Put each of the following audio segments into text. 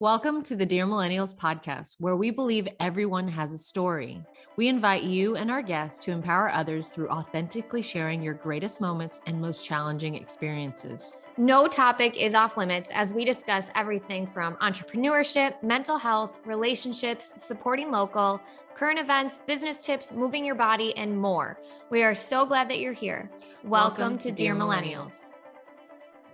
Welcome to the Dear Millennials podcast, where we believe everyone has a story. We invite you and our guests to empower others through authentically sharing your greatest moments and most challenging experiences. No topic is off limits as we discuss everything from entrepreneurship, mental health, relationships, supporting local, current events, business tips, moving your body, and more. We are so glad that you're here. Welcome to Dear Millennials.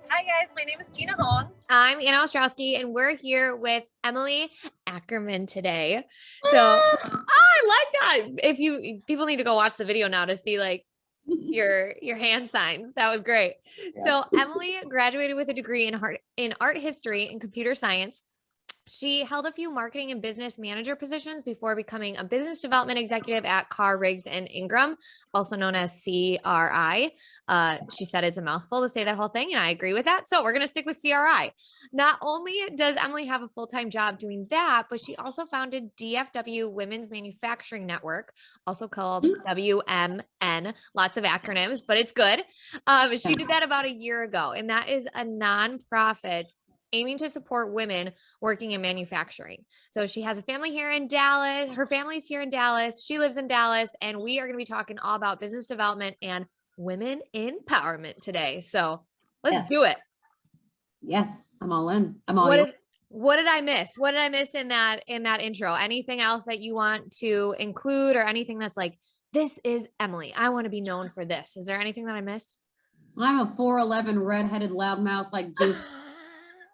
Hi guys, my name is Tina Hong. I'm Anna Ostrowski, and we're here with Emily Ackerman today. So, I like that. People need to go watch the video now to see like your hand signs. That was great. Yeah. So Emily graduated with a degree in art history and computer science. She held a few marketing and business manager positions before becoming a business development executive at Carr, Riggs & Ingram, also known as CRI. She said it's a mouthful to say that whole thing, and I agree with that. So we're going to stick with CRI. Not only does Emily have a full-time job doing that, but she also founded DFW Women's Manufacturing Network, also called WMN, lots of acronyms, but it's good. She did that about a year ago, and that is a nonprofit aiming to support women working in manufacturing. So she has a family here in Dallas. Her family's here in Dallas. She lives in Dallas, and we are going to be talking all about business development and women empowerment today. So let's do it. Yes, I'm all in. What did I miss? What did I miss in that intro? Anything else that you want to include, or anything that's like, this is Emily, I want to be known for this? Is there anything that I missed? I'm a 4'11" redheaded loudmouth,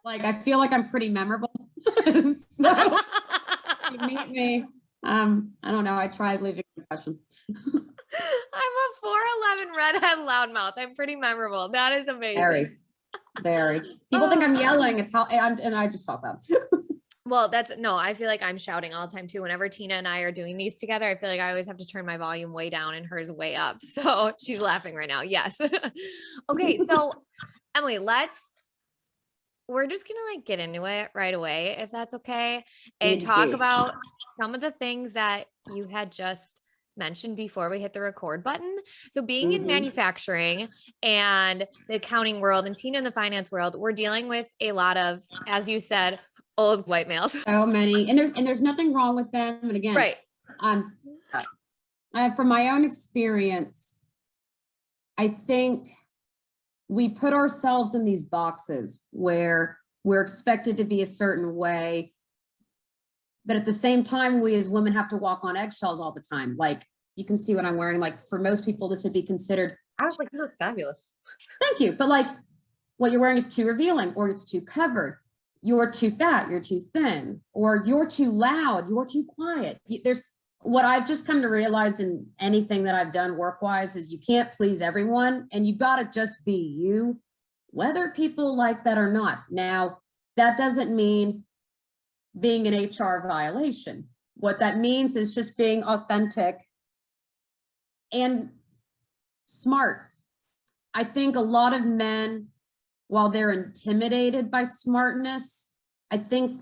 like I feel like I'm pretty memorable. So you meet me. I don't know. I tried leaving a impression. I'm a 4'11" redhead loudmouth. I'm pretty memorable. That is amazing. Very. People think I'm yelling. It's how and I just talk loud. Well, I feel like I'm shouting all the time too. Whenever Tina and I are doing these together, I feel like I always have to turn my volume way down and hers way up. So she's laughing right now. Yes. Okay. So Emily, we're just going to get into it right away, if that's okay, and talk about some of the things that you had just mentioned before we hit the record button. So being in manufacturing and the accounting world, and Tina in the finance world, we're dealing with a lot of, as you said, old white males. So many, and there's nothing wrong with them. And again, right. From my own experience, I think we put ourselves in these boxes where we're expected to be a certain way. But at the same time, we as women have to walk on eggshells all the time. Like, you can see what I'm wearing. Like, for most people, this would be considered, I was like, you look fabulous. Thank you. But like, what you're wearing is too revealing, or it's too covered. You're too fat, you're too thin, or you're too loud, you're too quiet. What I've just come to realize in anything that I've done work-wise is you can't please everyone, and you got to just be you, whether people like that or not. Now, that doesn't mean being an HR violation. What that means is just being authentic and smart. I think a lot of men, while they're intimidated by smartness, I think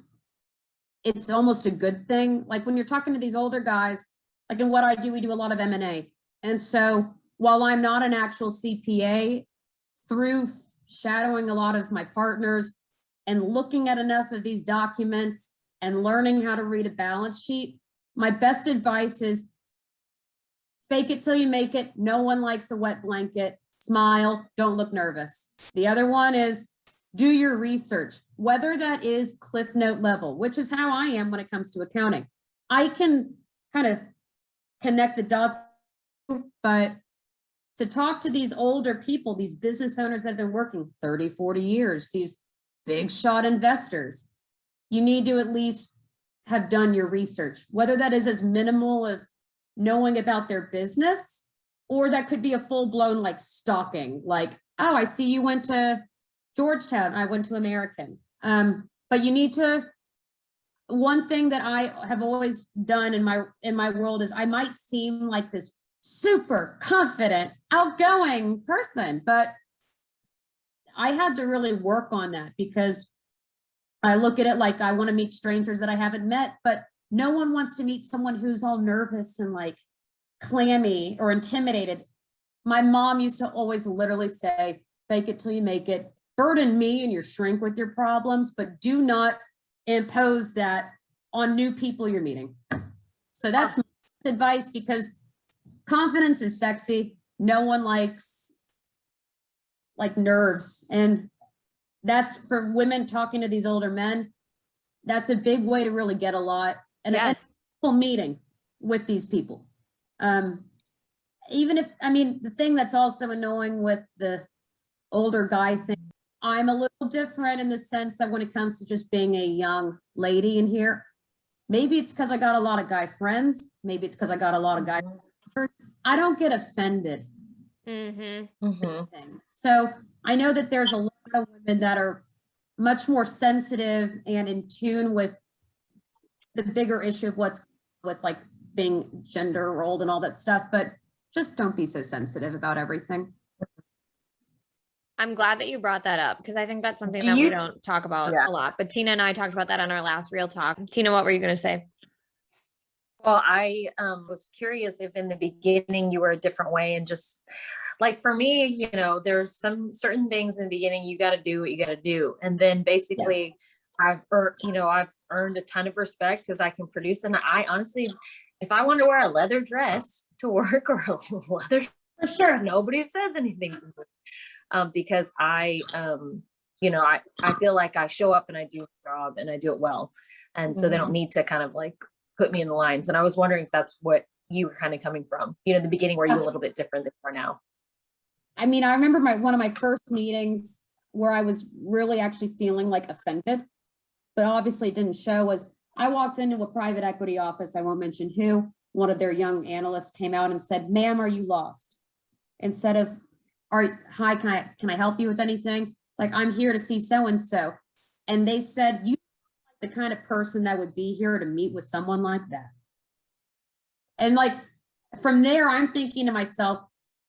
it's almost a good thing. Like when you're talking to these older guys, like in what I do, we do a lot of M&A. And so while I'm not an actual CPA, through shadowing a lot of my partners and looking at enough of these documents and learning how to read a balance sheet, my best advice is fake it till you make it. No one likes a wet blanket. Smile, don't look nervous. The other one is do your research, whether that is Cliff Note level, which is how I am when it comes to accounting. I can kind of connect the dots, but to talk to these older people, these business owners that have been working 30, 40 years, these big shot investors, you need to at least have done your research, whether that is as minimal of knowing about their business, or that could be a full-blown stalking, oh, I see you went to Georgetown, I went to American. But you need to, one thing that I have always done in my world is I might seem like this super confident, outgoing person, but I had to really work on that because I look at it like I want to meet strangers that I haven't met, but no one wants to meet someone who's all nervous and clammy or intimidated. My mom used to always literally say, fake it till you make it. Burden me and your shrink with your problems, but do not impose that on new people you're meeting. So that's my advice, because confidence is sexy. No one likes like nerves. And that's for women talking to these older men. That's a big way to really get a lot. And a full meeting with these people. Even if, I mean, the thing that's also annoying with the older guy thing, I'm a little different in the sense that when it comes to just being a young lady in here, maybe it's because I got a lot of guy friends. Maybe it's because I got a lot of guys. I don't get offended. So I know that there's a lot of women that are much more sensitive and in tune with the bigger issue of what's with like being gender rolled and all that stuff, but just don't be so sensitive about everything. I'm glad that you brought that up, because I think that's something that we don't talk about a lot. But Tina and I talked about that on our last Real Talk. Tina, what were you going to say? Well, I was curious if in the beginning you were a different way, and just like for me, you know, there's some certain things in the beginning you got to do what you got to do, and then basically I've earned a ton of respect because I can produce. And I honestly, if I want to wear a leather dress to work or a leather shirt, nobody says anything to me. Because I feel like I show up and I do my job and I do it well. And so they don't need to kind of like put me in the lines. And I was wondering if that's what you were kind of coming from, you know, the beginning, where you a little bit different than you are now. I mean, I remember one of my first meetings where I was really actually feeling like offended, but obviously it didn't show. Was I walked into a private equity office, I won't mention who, one of their young analysts came out and said, "Ma'am, are you lost?" Instead of, "Hi, can I help you with anything?" It's like, "I'm here to see so-and-so." And they said, "You are the kind of person that would be here to meet with someone like that." And like, from there, I'm thinking to myself,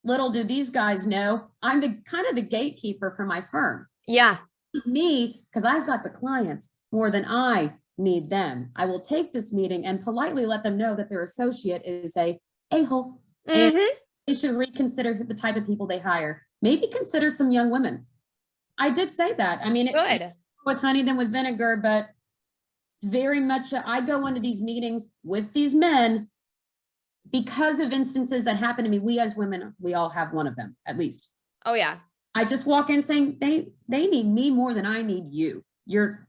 little do these guys know, I'm the kind of the gatekeeper for my firm. Yeah. Me, because I've got the clients more than I need them. I will take this meeting and politely let them know that their associate is a-hole. And they should reconsider the type of people they hire. Maybe consider some young women. I did say that. I mean, Good. With honey than with vinegar, but it's very much, I go into these meetings with these men because of instances that happen to me. We as women, we all have one of them, at least. Oh yeah. I just walk in saying, they need me more than I need you. You're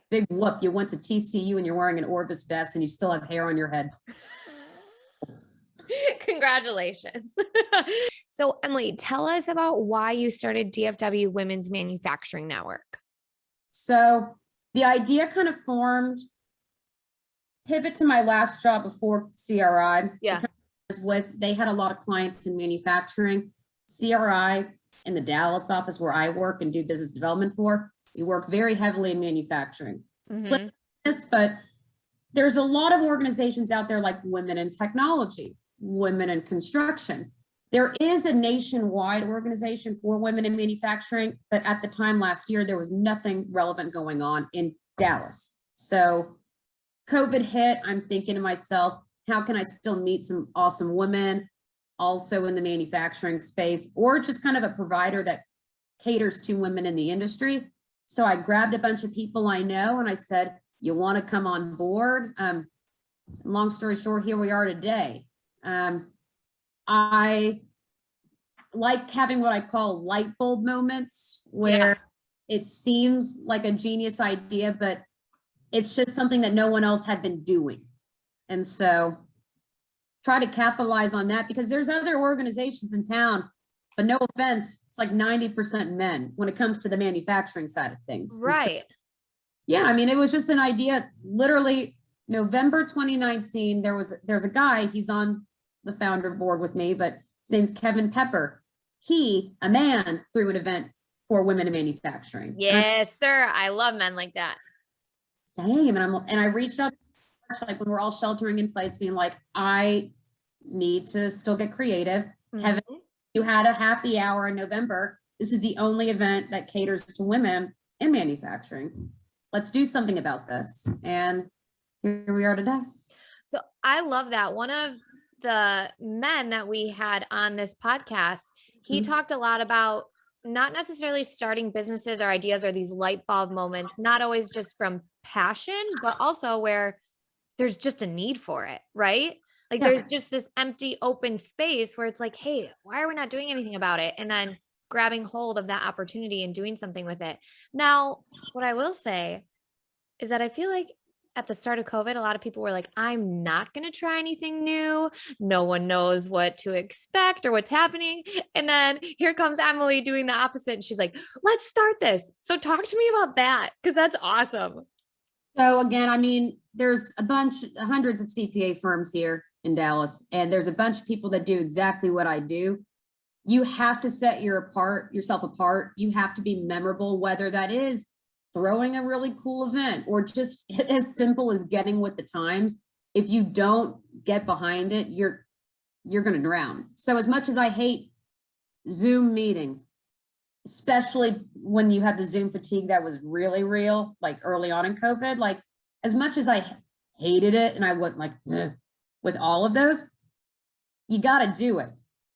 big whoop. You went to TCU and you're wearing an Orvis vest and you still have hair on your head. Congratulations. So Emily, tell us about why you started DFW Women's Manufacturing Network. So the idea kind of formed, pivot to my last job before CRI. Yeah. They had a lot of clients in manufacturing. CRI in the Dallas office where I work and do business development for, we work very heavily in manufacturing. But there's a lot of organizations out there like Women in Technology, Women in Construction. There is a nationwide organization for women in manufacturing, but at the time last year, there was nothing relevant going on in Dallas. So COVID hit, I'm thinking to myself, how can I still meet some awesome women also in the manufacturing space, or just kind of a provider that caters to women in the industry? So I grabbed a bunch of people I know and I said, "You want to come on board?" Long story short, here we are today. I like having what I call light bulb moments where it seems like a genius idea, but it's just something that no one else had been doing. And so try to capitalize on that, because there's other organizations in town, but no offense, it's like 90% men when it comes to the manufacturing side of things. Right. So, yeah, I mean, it was just an idea. Literally November 2019, there's a guy, he's on the founder board with me, but his name's Kevin Pepper. He, a man, threw an event for women in manufacturing. Yes, sir. I love men like that. Same. And I reached out, like when we're all sheltering in place, being like, I need to still get creative. Kevin, you had a happy hour in November. This is the only event that caters to women in manufacturing. Let's do something about this. And here we are today. So I love that. One of the men that we had on this podcast, he talked a lot about not necessarily starting businesses or ideas or these light bulb moments, not always just from passion, but also where there's just a need for it, right? Like Yeah. there's just this empty open space where it's like, hey, why are we not doing anything about it? And then grabbing hold of that opportunity and doing something with it. Now, what I will say is that I feel like at the start of COVID, a lot of people were like, I'm not going to try anything new. No one knows what to expect or what's happening. And then here comes Emily doing the opposite. And she's like, let's start this. So talk to me about that, because that's awesome. So again, I mean, there's hundreds of CPA firms here in Dallas, and there's a bunch of people that do exactly what I do. You have to set yourself apart. You have to be memorable, whether that is throwing a really cool event or just as simple as getting with the times. If you don't get behind it, you're going to drown. So as much as I hate Zoom meetings, especially when you had the Zoom fatigue that was really real, like early on in COVID, like as much as I hated it and I went like, with all of those, you got to do it.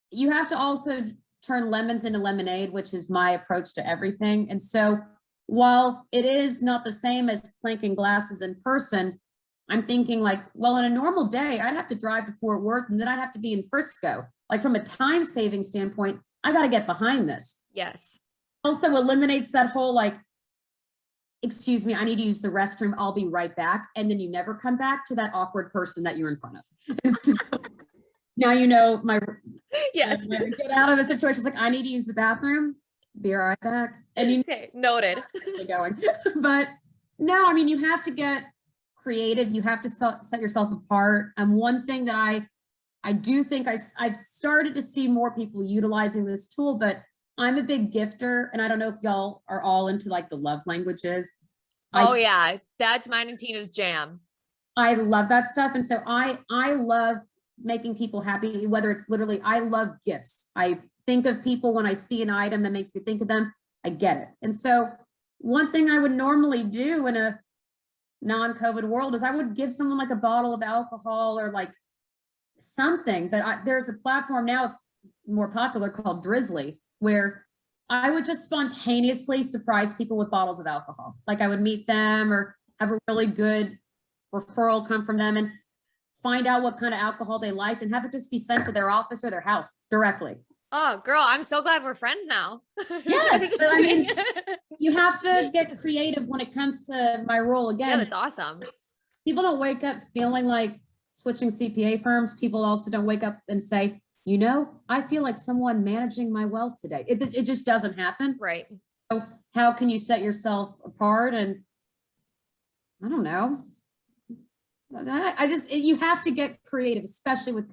You have to also turn lemons into lemonade, which is my approach to everything. And so while it is not the same as clinking glasses in person, I'm thinking like, well, in a normal day, I'd have to drive to Fort Worth and then I'd have to be in Frisco. Like from a time saving standpoint, I got to get behind this. Yes. Also eliminates that whole like, excuse me, I need to use the restroom. I'll be right back. And then you never come back to that awkward person that you're in front of. So, now you know my yes. Get out of a situation. It's like, I need to use the bathroom. Be right back. And you okay, noted. Going. But no, I mean, you have to get creative. You have to set yourself apart. And one thing that I do think I've started to see more people utilizing this tool, but I'm a big gifter, and I don't know if y'all are all into like the love languages. Yeah, that's mine and Tina's jam. I love that stuff. And so I love making people happy, whether it's literally, I love gifts. I think of people when I see an item that makes me think of them, I get it. And so one thing I would normally do in a non-COVID world is I would give someone like a bottle of alcohol or like something, but there's a platform now, it's more popular, called Drizzly, where I would just spontaneously surprise people with bottles of alcohol. Like I would meet them or have a really good referral come from them and find out what kind of alcohol they liked and have it just be sent to their office or their house directly. Oh, girl, I'm so glad we're friends now. Yes, but I mean, you have to get creative when it comes to my role. Again, yeah, that's awesome. People don't wake up feeling like switching CPA firms. People also don't wake up and say, you know, I feel like someone managing my wealth today. It just doesn't happen. Right. So how can you set yourself apart? And I don't know. You have to get creative, especially with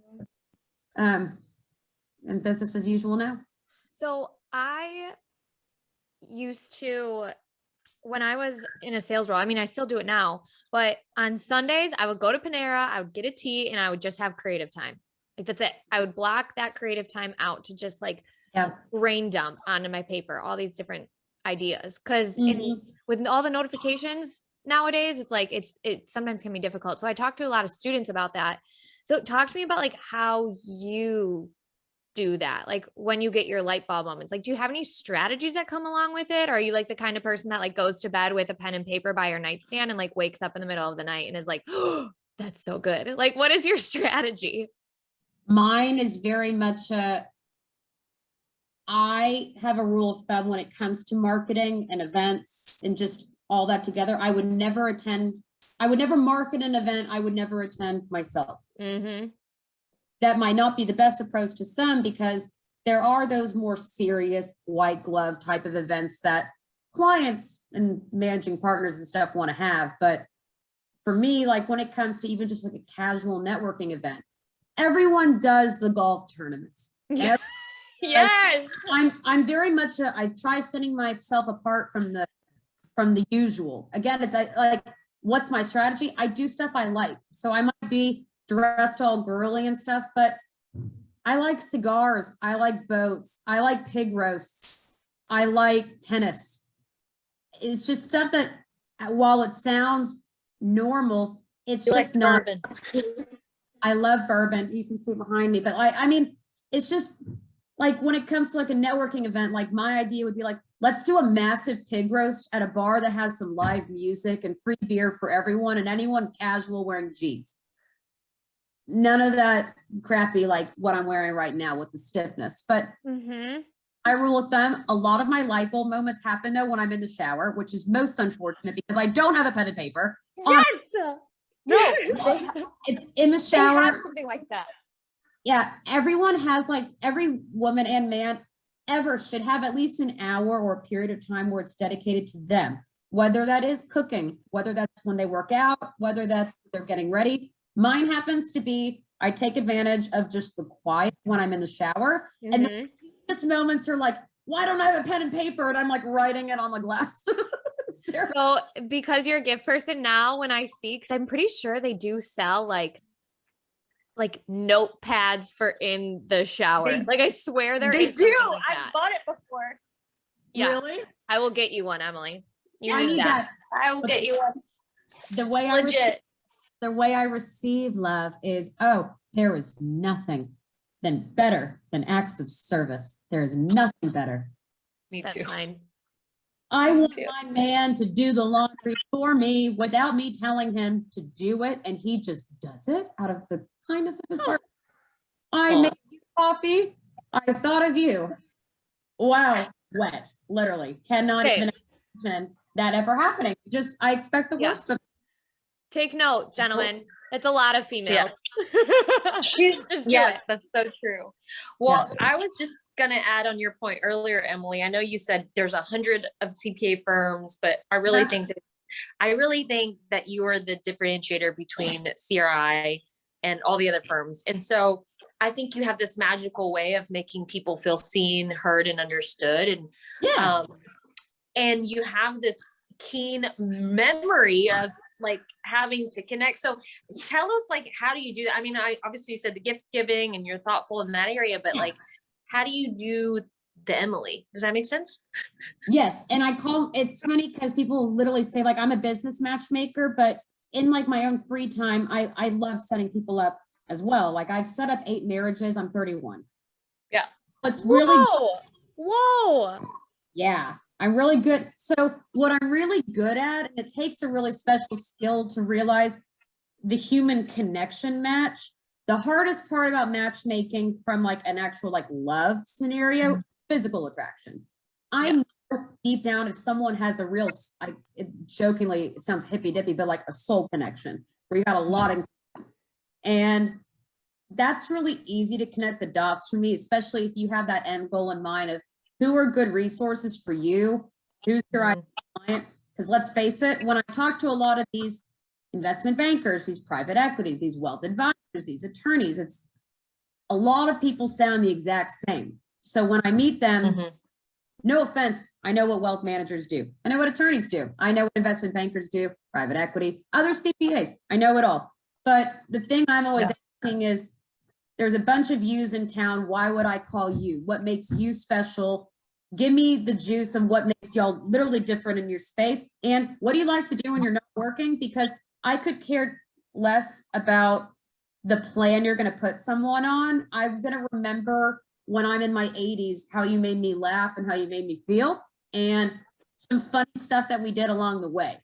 and business as usual now. So I used to, when I was in a sales role, I mean, I still do it now, but on Sundays I would go to Panera, I would get a tea, and I would just have creative time. Like that's it. I would block that creative time out to just like brain dump onto my paper, all these different ideas. Cause with all the notifications nowadays, it's like, it sometimes can be difficult. So I talked to a lot of students about that. So talk to me about like how you do that. Like when you get your light bulb moments, like, do you have any strategies that come along with it? Or are you like the kind of person that like goes to bed with a pen and paper by your nightstand and like wakes up in the middle of the night and is like, oh, that's so good. Like, what is your strategy? Mine is very much I have a rule of thumb when it comes to marketing and events and just all that together. I would never market an event I would never attend myself. Mm-hmm. That might not be the best approach to some, because there are those more serious white glove type of events that clients and managing partners and stuff want to have. But for me, like when it comes to even just like a casual networking event, everyone does the golf tournaments. Yes. I'm very much I try setting myself apart from the usual. Again, it's like, what's my strategy? I do stuff I like. So I might be dressed all girly and stuff, but I like cigars. I like boats. I like pig roasts. I like tennis. It's just stuff that, while it sounds normal, it's just not. I love bourbon. You can see behind me, but I mean, it's just like when it comes to like a networking event, like my idea would be like, let's do a massive pig roast at a bar that has some live music and free beer for everyone and anyone casual wearing jeans. None of that crappy like what I'm wearing right now with the stiffness. But I rule of thumb, a lot of my light bulb moments happen though when I'm in the shower, which is most unfortunate because I don't have a pen and paper. Yes. No, it's in the shower. They have something like that. Yeah, everyone has like every woman and man ever should have at least an hour or a period of time where it's dedicated to them, whether that is cooking, whether that's when they work out, whether that's they're getting ready. Mine happens to be I take advantage of just the quiet when I'm in the shower. And then these moments are like, why don't I have a pen and paper? And I'm like writing it on the glass. So because you're a gift person now, when I see, because I'm pretty sure they do sell like notepads for in the shower. Like I swear they is do. like I've bought it before. Yeah. Really? I will get you one, Emily. You I need that. I will get you one. The way the way I receive love is, oh, there is nothing better than acts of service. There is nothing better. Me That's too. mine. I want my man to do the laundry for me without me telling him to do it. And he just does it out of the kindness of his heart. I made you coffee. I thought of you. Wow. Wet. Literally. Cannot even imagine that ever happening. Just, I expect the worst of Take note, gentlemen. It's a lot of females. She's just that's so true. Well, Yes. I was just gonna add on your point earlier, Emily. I know you said there's 100 of CPA firms, but I really think that you are the differentiator between CRI and all the other firms. And so I think you have this magical way of making people feel seen, heard, and understood. And and you have this keen memory of like having to connect. So tell us, like, how do you do that? I mean, obviously you said the gift giving and you're thoughtful in that area, but like, how do you do the Emily? Does that make sense? Yes. And it's funny because people literally say like, I'm a business matchmaker, but in like my own free time, I love setting people up as well. Like I've set up 8 marriages. I'm 31. Yeah. What's really, Whoa. yeah, I'm really good. So what I'm really good at, and it takes a really special skill to realize the human connection match. The hardest part about matchmaking from like an actual like love scenario, physical attraction. I know deep down if someone has a real, jokingly, it sounds hippy dippy, but like a soul connection where you got a lot in, and that's really easy to connect the dots for me, especially if you have that end goal in mind of who are good resources for you, who's your ideal client. Because let's face it, when I talk to a lot of these investment bankers, these private equity, these wealth advisors, these attorneys, it's a lot of people sound the exact same. So when I meet them, no offense, I know what wealth managers do. I know what attorneys do. I know what investment bankers do, private equity, other CPAs. I know it all. But the thing I'm always asking is, there's a bunch of yous in town. Why would I call you? What makes you special? Give me the juice of what makes y'all literally different in your space. And what do you like to do when you're not working? Because I could care less about the plan you're going to put someone on. I'm going to remember when I'm in my 80s, how you made me laugh and how you made me feel, and some funny stuff that we did along the way.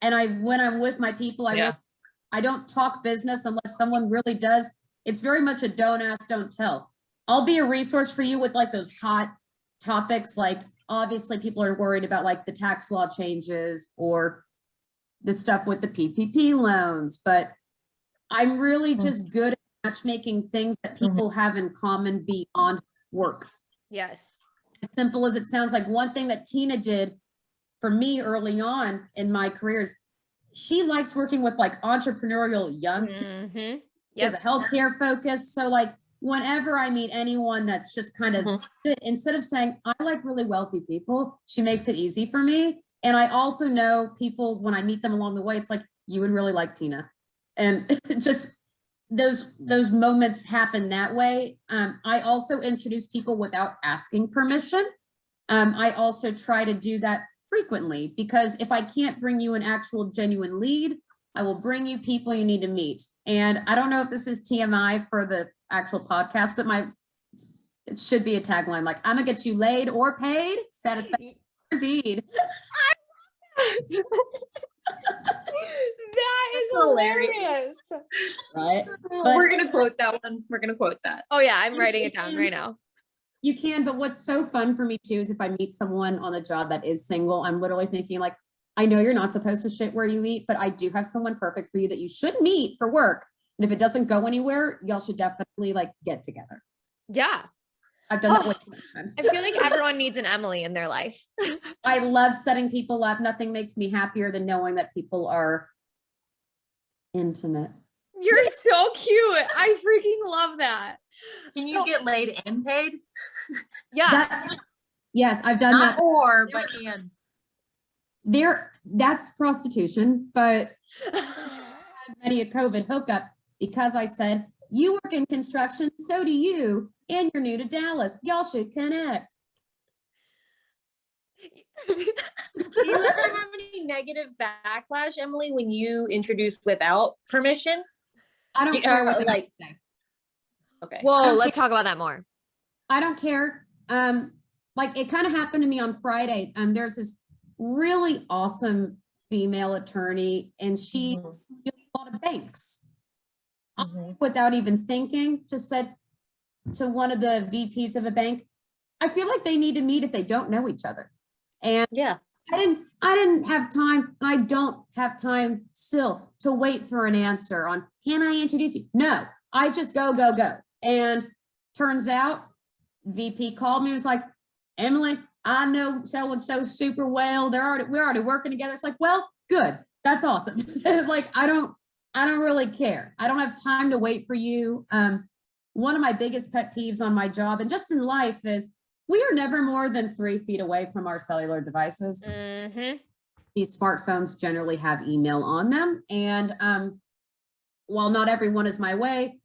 And when I'm with my people, I don't talk business unless someone really does. It's very much a don't ask, don't tell. I'll be a resource for you with like those hot topics. Like obviously people are worried about like the tax law changes or the stuff with the PPP loans, but I'm really just good at matchmaking things that people have in common beyond work. Yes. As simple as it sounds. Like one thing that Tina did for me early on in my careers, she likes working with like entrepreneurial young people. She has a healthcare focus. So like whenever I meet anyone that's just kind of, instead of saying, I like really wealthy people, she makes it easy for me. And I also know people, when I meet them along the way, it's like, you would really like Tina. And just those moments happen that way. I also introduce people without asking permission. I also try to do that frequently, because if I can't bring you an actual genuine lead, I will bring you people you need to meet. And I don't know if this is TMI for the actual podcast, but It should be a tagline like, I'm gonna get you laid or paid, satisfaction indeed. That is hilarious. Right? We're gonna quote that one. We're gonna quote that. Oh yeah, I'm writing it down right now. You can, but what's so fun for me too is if I meet someone on a job that is single, I'm literally thinking like, I know you're not supposed to shit where you eat, but I do have someone perfect for you that you should meet for work. And if it doesn't go anywhere, y'all should definitely like get together. Yeah. I've done that way too many times. I feel like everyone needs an Emily in their life. I love setting people up. Nothing makes me happier than knowing that people are intimate. You're so cute. I freaking love that. Can you get laid and paid? Yeah. Yes, I've done Not that. or, but and. That's prostitution, but I had many a COVID hookup because I said, you work in construction, so do you, and you're new to Dallas. Y'all should connect. Do you ever have any negative backlash, Emily, when you introduce without permission? I don't care what they say. Okay. Whoa, let's talk about that more. I don't care. Like it kind of happened to me on Friday. There's this really awesome female attorney, and she did a lot of banks. Without even thinking, just said to one of the VPs of a bank, I feel like they need to meet if they don't know each other. And Yeah. I didn't have time, and I don't have time still to wait for an answer on, can I introduce you? No, I just go. And turns out VP called me and was like, Emily, I know so-and-so super well. We're already working together. It's like, well, good. That's awesome. Like, I don't really care. I don't have time to wait for you. One of my biggest pet peeves on my job and just in life is we are never more than 3 feet away from our cellular devices. These smartphones generally have email on them. And while not everyone is my way,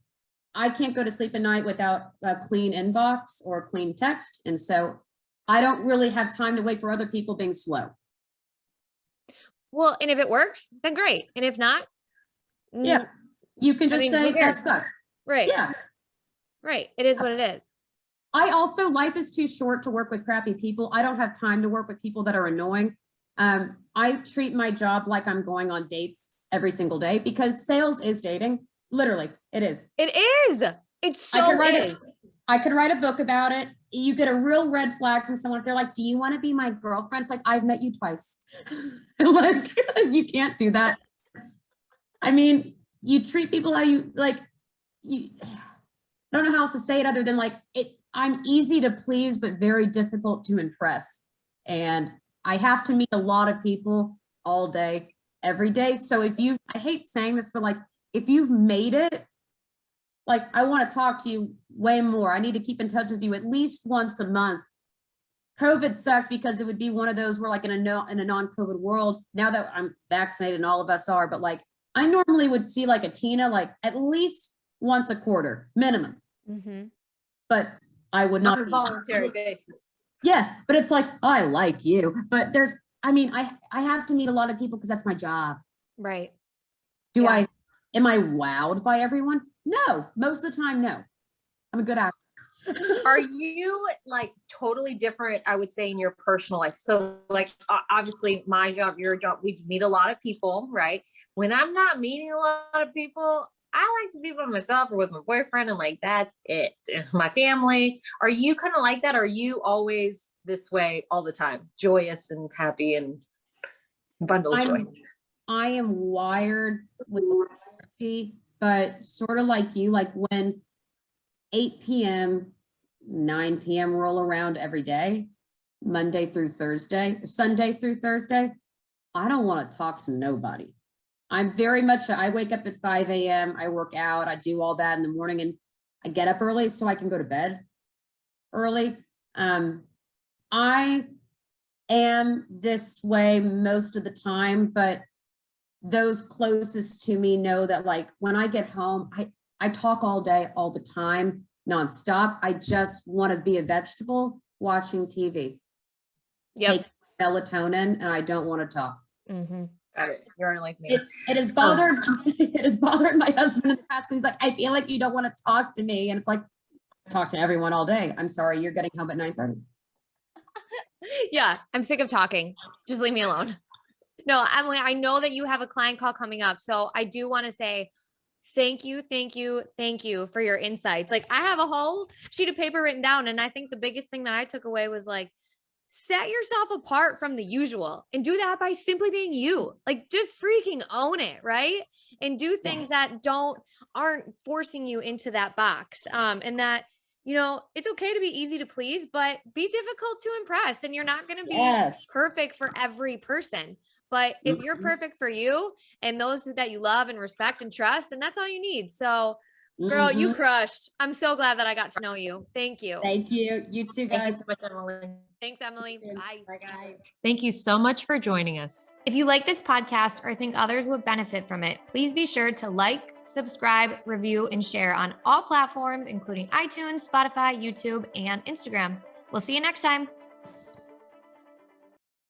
I can't go to sleep at night without a clean inbox or clean text. And so I don't really have time to wait for other people being slow. Well, and if it works, then great. And if not, yeah, you can just say that sucked. Right. Yeah. Right. It is what it is. I also, life is too short to work with crappy people. I don't have time to work with people that are annoying. I treat my job like I'm going on dates every single day because sales is dating. Literally, it is. It is. It so is. I could write a book about it. You get a real red flag from someone if they're like, do you want to be my girlfriend? It's like, I've met you twice. Like, you can't do that. I mean, you treat people how you like, I don't know how else to say it other than like, I'm easy to please, but very difficult to impress. And I have to meet a lot of people all day, every day. So I hate saying this, but like, if you've made it, like, I want to talk to you way more. I need to keep in touch with you at least once a month. COVID sucked because it would be one of those where like in a non-COVID world, now that I'm vaccinated and all of us are, but like, I normally would see like a Tina, like at least once a quarter minimum, but I would not on a voluntary basis. Yes. But it's like, oh, I like you, but I have to meet a lot of people because that's my job. Right. Am I wowed by everyone? No, most of the time, no. I'm a good actress. Are you like totally different, I would say, in your personal life? So like, obviously my job, your job, we meet a lot of people, right? When I'm not meeting a lot of people, I like to be by myself or with my boyfriend, and like, that's it. And my family. Are you kind of like that? Are you always this way all the time? Joyous and happy and bundle of joy? I am wired with energy, but sort of like you, like when 8 p.m., 9 p.m. roll around every day, Monday through Thursday, Sunday through Thursday, I don't want to talk to nobody. I'm very much, I wake up at 5 a.m., I work out, I do all that in the morning, and I get up early so I can go to bed early. I am this way most of the time, but those closest to me know that like when I get home, I talk all day, all the time, nonstop. I just want to be a vegetable watching TV. Take melatonin, and I don't want to talk. You're like me. It has bothered my husband in the past because he's like, I feel like you don't want to talk to me. And it's like, talk to everyone all day. I'm sorry, you're getting home at 9:30. Yeah, I'm sick of talking. Just leave me alone. No, Emily, I know that you have a client call coming up. So I do want to say thank you, thank you, thank you for your insights. Like I have a whole sheet of paper written down. And I think the biggest thing that I took away was like, set yourself apart from the usual and do that by simply being you. Like just freaking own it, right? And do things that aren't forcing you into that box. And that, you know, it's okay to be easy to please, but be difficult to impress. And you're not going to be Yes. perfect for every person. But if you're perfect for you and those that you love and respect and trust, then that's all you need. So girl, you crushed. I'm so glad that I got to know you. Thank you. Thank you. You too, Thank you guys. so much, Emily. Thanks, Emily. Soon. Bye. Bye, guys. Thank you so much for joining us. If you like this podcast or think others would benefit from it, please be sure to like, subscribe, review, and share on all platforms, including iTunes, Spotify, YouTube, and Instagram. We'll see you next time.